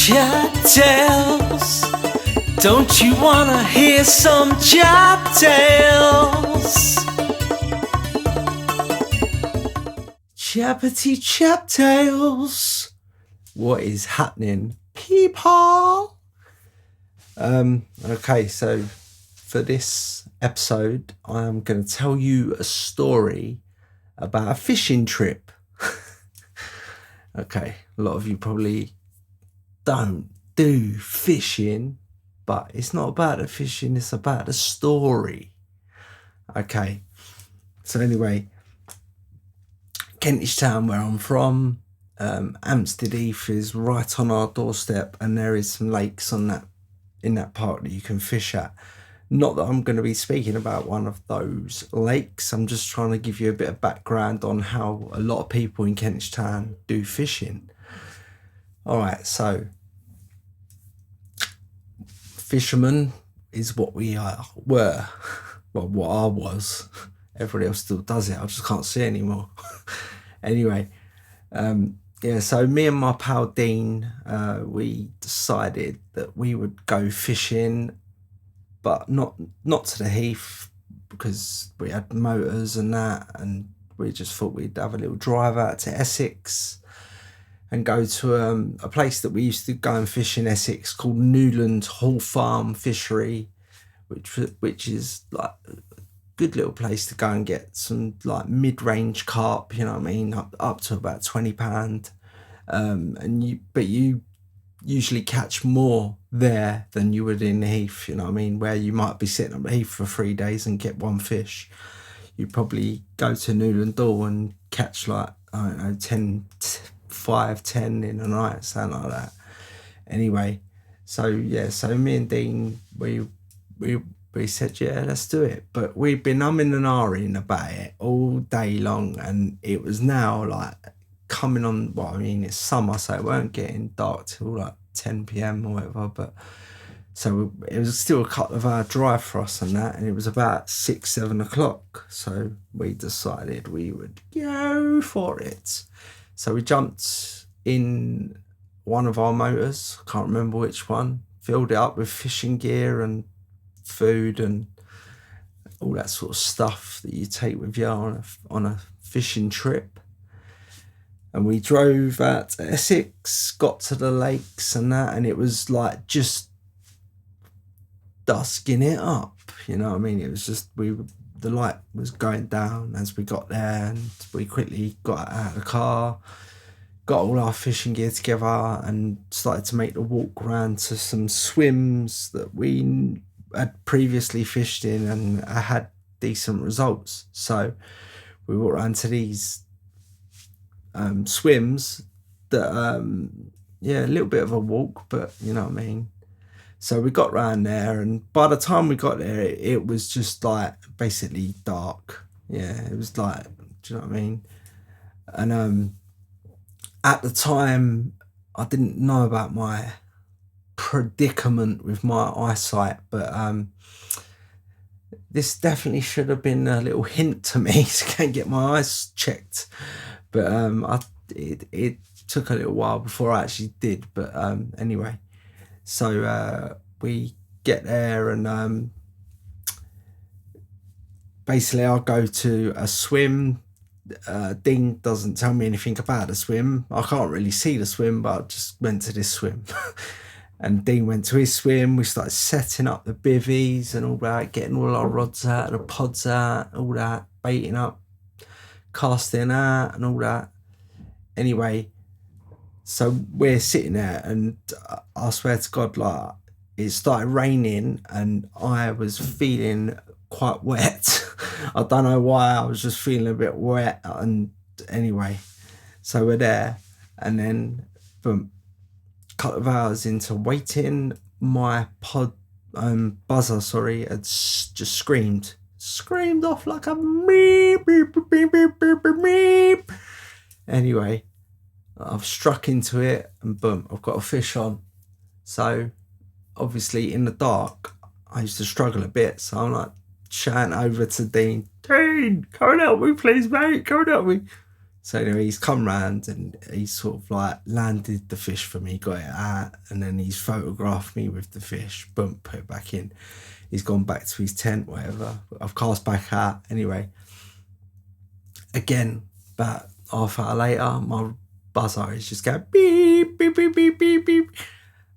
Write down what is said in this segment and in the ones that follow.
Chat Tales. Don't you wanna hear some Chap Tales? Chappity Chap Tales. What is happening, people? Okay, so for this episode, I'm going to tell you a story about a fishing trip. Okay, a lot of you probably don't do fishing, but it's not about the fishing, it's about the story. Okay, so anyway, Kentish Town, where I'm from, Hampstead Heath is right on our doorstep, and there is some lakes in that part that you can fish at. Not that I'm going to be speaking about one of those lakes. I'm just trying to give you a bit of background on how a lot of people in Kentish Town do fishing. All right, so fishermen is what we were. Well, what I was. Everybody else still does it. I just can't see anymore. Anyway, so me and my pal Dean, we decided that we would go fishing, but not to the heath, because we had motors and that, and we just thought we'd have a little drive out to Essex and go to a place that we used to go and fish in Essex called Newland Hall Farm Fishery, which is like a good little place to go and get some like mid-range carp, you know what I mean, up to about £20. But you usually catch more there than you would in the heath, you know what I mean, where you might be sitting up the heath for 3 days and get one fish. You probably go to Newland Hall and catch like, I don't know, 10 in a night, something like that. Anyway, so me and Dean, we said, yeah, let's do it. But we'd been umming and ahhing about it all day long, and it was now like coming on, well, I mean, it's summer, so it weren't getting dark till like 10 p.m. or whatever, but so it was still a couple of hour drive for us and that, and it was about 6-7 o'clock, so we decided we would go for it. So we jumped in one of our motors, can't remember which one, filled it up with fishing gear and food and all that sort of stuff that you take with you on a fishing trip. And we drove out to Essex, got to the lakes and that, and it was like just dusking it up, you know what I mean? It was just, the light was going down as we got there, and we quickly got out of the car, got all our fishing gear together, and started to make the walk around to some swims that we had previously fished in and I had decent results. So we walked around to these swims that a little bit of a walk, but you know what I mean. So we got round there, and by the time we got there, it was just like basically dark. Yeah, it was like, do you know what I mean? And at the time, I didn't know about my predicament with my eyesight, but this definitely should have been a little hint to me to go and get my eyes checked. But it took a little while before I actually did. But anyway, so we get there, and basically I'll go to a swim. Dean doesn't tell me anything about the swim. I can't really see the swim, but I just went to this swim. And Dean went to his swim. We started setting up the bivvies and all that, getting all our rods out, the pods out, all that, baiting up, casting out and all that. Anyway, so we're sitting there, and I swear to God, like, it started raining and I was feeling quite wet. I don't know why, I was just feeling a bit wet. And anyway, so we're there, and then boom, couple of hours into waiting, my buzzer had just screamed off like a meep, beep, beep, beep, beep, beep, beep. Anyway, I've struck into it, and boom, I've got a fish on. So obviously in the dark, I used to struggle a bit, so I'm like shouting over to Dean, come and help me please, mate, come and help me. So anyway, he's come round and he's sort of like landed the fish for me, got it out, and then he's photographed me with the fish, boom, put it back in. He's gone back to his tent, whatever. I've cast back out. Anyway, again, about half hour later, my buzzer is just going beep, beep, beep, beep, beep, beep.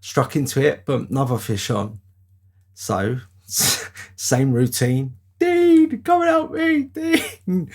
Struck into it, boom, another fish on. So, same routine. Dean, come and help me, Dean.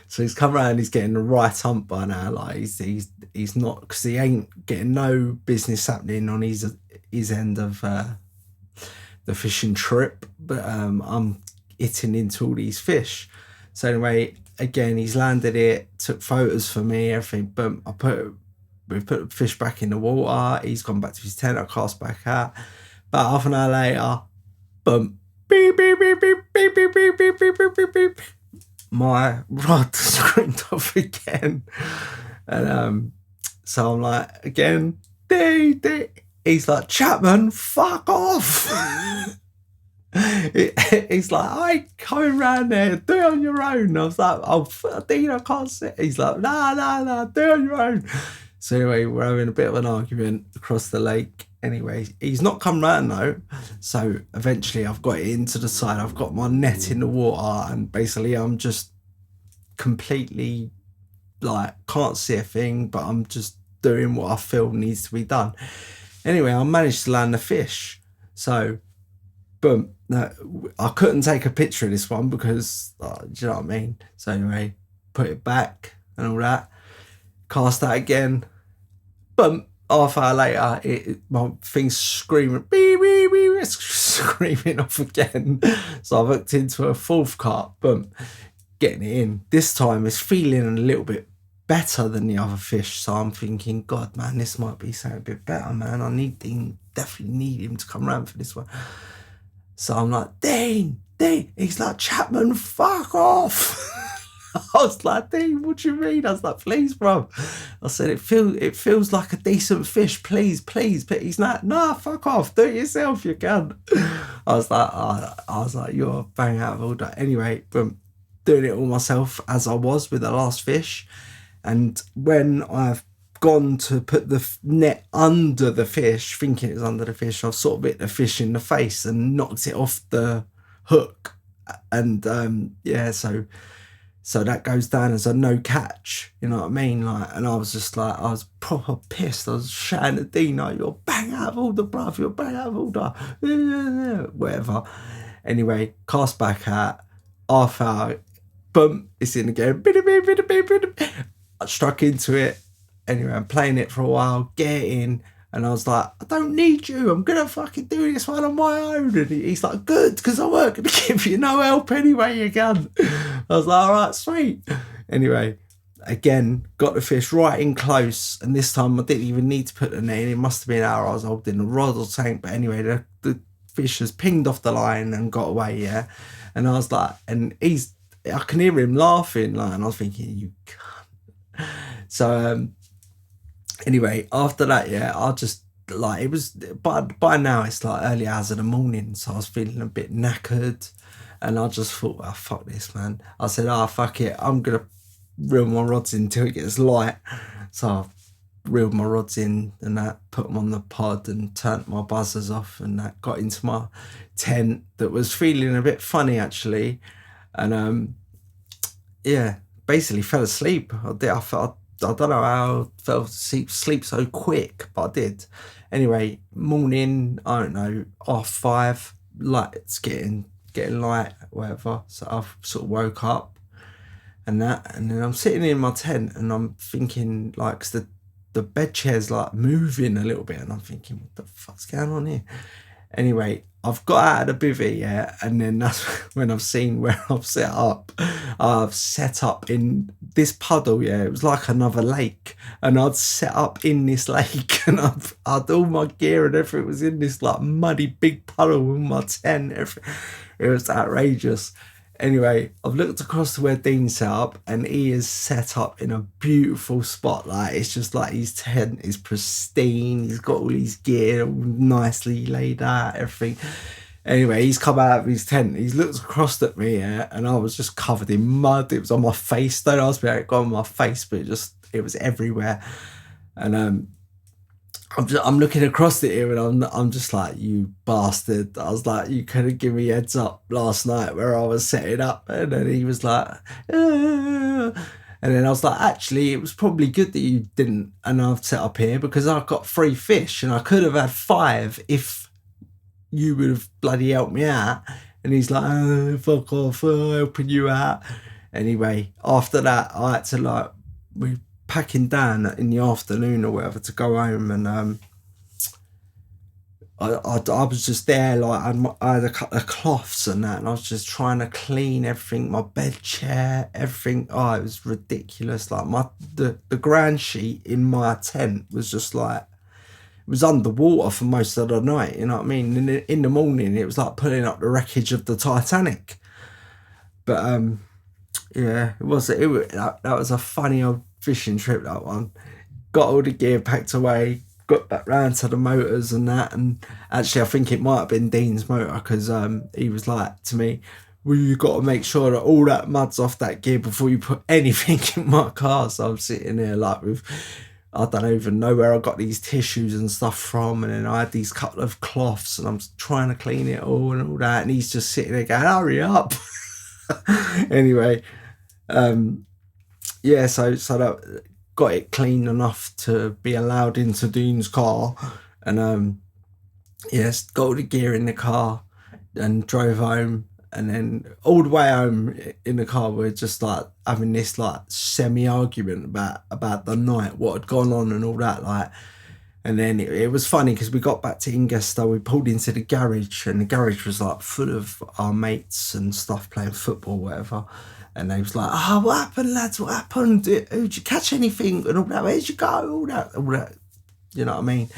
So he's come around, he's getting the right hump by now. Like he's not, because he ain't getting no business happening on his end of the fishing trip. But I'm hitting into all these fish. So anyway, again, he's landed it, took photos for me, everything. Boom, we put the fish back in the water. He's gone back to his tent. I cast back out. About half an hour later, boom, beep, beep, beep, beep, beep, beep, beep, beep, beep, beep, beep, beep. My rod screamed off again. And so I'm like, again, dee. He's like, Chapman, fuck off. He's like, I ain't coming round there, do it on your own. I was like, oh, Dean, I can't sit. He's like, nah, do it on your own. So anyway, we're having a bit of an argument across the lake. Anyway, he's not come round though. So eventually I've got it into the side. I've got my net in the water, and basically I'm just completely like, can't see a thing, but I'm just doing what I feel needs to be done. Anyway, I managed to land the fish. So boom. No, I couldn't take a picture of this one because, do you know what I mean? So anyway, put it back and all that. Cast that again. Boom. Half hour later, my thing's screaming, beep, beep, beep, screaming off again. So I've hooked into a fourth carp. Boom. Getting it in. This time it's feeling a little bit better than the other fish. So I'm thinking, God, man, this might be something a bit better, man. Definitely need him to come around for this one. So I'm like, Dean. He's like, Chapman, fuck off. I was like, Dean, what do you mean? I was like, please, bro. I said, it feels like a decent fish. Please. But he's like, nah, fuck off. Do it yourself, you can. I was like, you're a bang out of order. Anyway, boom, doing it all myself as I was with the last fish. And when I've gone to put the net under the fish, thinking it was under the fish, I've sort of hit the fish in the face and knocked it off the hook. And so that goes down as a no catch, you know what I mean? Like, and I was just like, I was proper pissed. I was shouting at Dino, you're bang out of order, bruv, you're bang out of order, whatever. Anyway, cast back out, half hour, boom, it's in again. I struck into it. Anyway, I'm playing it for a while, get in, and I was like, I don't need you. I'm going to fucking do this one on my own. And he's like, good, because I weren't going to give you no help anyway, you can. I was like, all right, sweet. Anyway, again, got the fish right in close. And this time I didn't even need to put the net in. It must have been how I was holding the rod or tank. But anyway, the fish has pinged off the line and got away, yeah. And I was like, and I can hear him laughing. Like, and I was thinking, you can't. So, anyway, after that, yeah, I just, like, it was, by now it's like early hours of the morning, so I was feeling a bit knackered, and I just thought, oh, fuck this, man. I said, fuck it, I'm going to reel my rods in until it gets light. So I reeled my rods in and that, put them on the pod and turned my buzzers off, and that got into my tent that was feeling a bit funny, actually. And, yeah, basically fell asleep. I don't know how I fell asleep so quick, but I did. Anyway, morning, I don't know, 5:30, light's getting light, whatever. So I've sort of woke up and then I'm sitting in my tent and I'm thinking, like, 'cause the bed chair's like moving a little bit, and I'm thinking, what the fuck's going on here? Anyway, I've got out of the bivvy, yeah, and then that's when I've seen where I've set up. I've set up in this puddle, yeah, it was like another lake, and I'd set up in this lake, and I'd all my gear and everything was in this like muddy big puddle with my tent, everything. It was outrageous. Anyway, I've looked across to where Dean's set up, and he is set up in a beautiful spot. Like, it's just like his tent is pristine. He's got all his gear all nicely laid out, everything. Anyway, he's come out of his tent. He's looked across at me, yeah, and I was just covered in mud. It was on my face. Don't ask me how it got on my face, but it was everywhere. And I'm looking across at him, and I'm just like, you bastard. I was like, you could have given me heads up last night where I was setting up. And then he was like, and then I was like, actually, it was probably good that you didn't. And I've set up here because I've got 3 fish, and I could have had 5 if you would have bloody helped me out. And he's like, oh, fuck off, helping you out. Anyway, after that, I had to we packing down in the afternoon or whatever to go home. And I was just there, I had a couple of cloths and that, and I was just trying to clean everything, my bed chair, everything. Oh, it was ridiculous. The ground sheet in my tent was just it was underwater for most of the night, you know what I mean? In the morning, it was like pulling up the wreckage of the Titanic. But yeah, that was a funny old fishing trip, that one. Got all the gear packed away, got back round to the motors and that. And actually, I think it might have been Dean's motor, because he was like to me, well, you got to make sure that all that mud's off that gear before you put anything in my car. So I'm sitting there with, I don't even know where I got these tissues and stuff from. And then I had these couple of cloths, and I'm trying to clean it all and all that. And he's just sitting there going, hurry up. Anyway, yeah, so that got it clean enough to be allowed into Dean's car. And yes, got all the gear in the car and drove home. And then all the way home in the car, we're just having this semi-argument about the night, what had gone on and all that. And then it was funny because we got back to Ingester, we pulled into the garage, and the garage was full of our mates and stuff playing football, whatever. And they was like, oh, what happened, lads? What happened? Did you catch anything? And all that, where'd you go? All that. You know what I mean?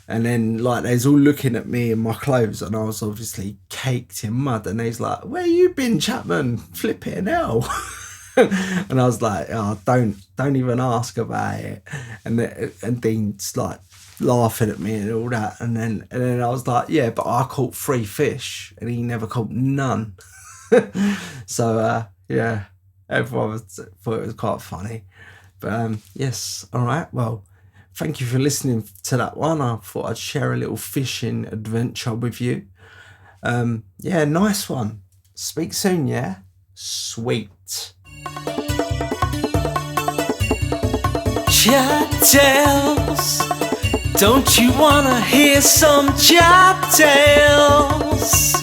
And then they was all looking at me and my clothes, and I was obviously caked in mud. And they's like, where you been, Chapman? Flipping hell. And I was like, oh, don't even ask about it. And Dean's laughing at me and all that. And then I was like, yeah, but I caught 3 fish and he never caught none. So yeah, everyone thought it was quite funny. But yes, all right, well, thank you for listening to that one. I thought I'd share a little fishing adventure with you. Yeah, nice one. Speak soon, yeah? Sweet. Chat Tales. Don't you wanna hear some Chat Tales?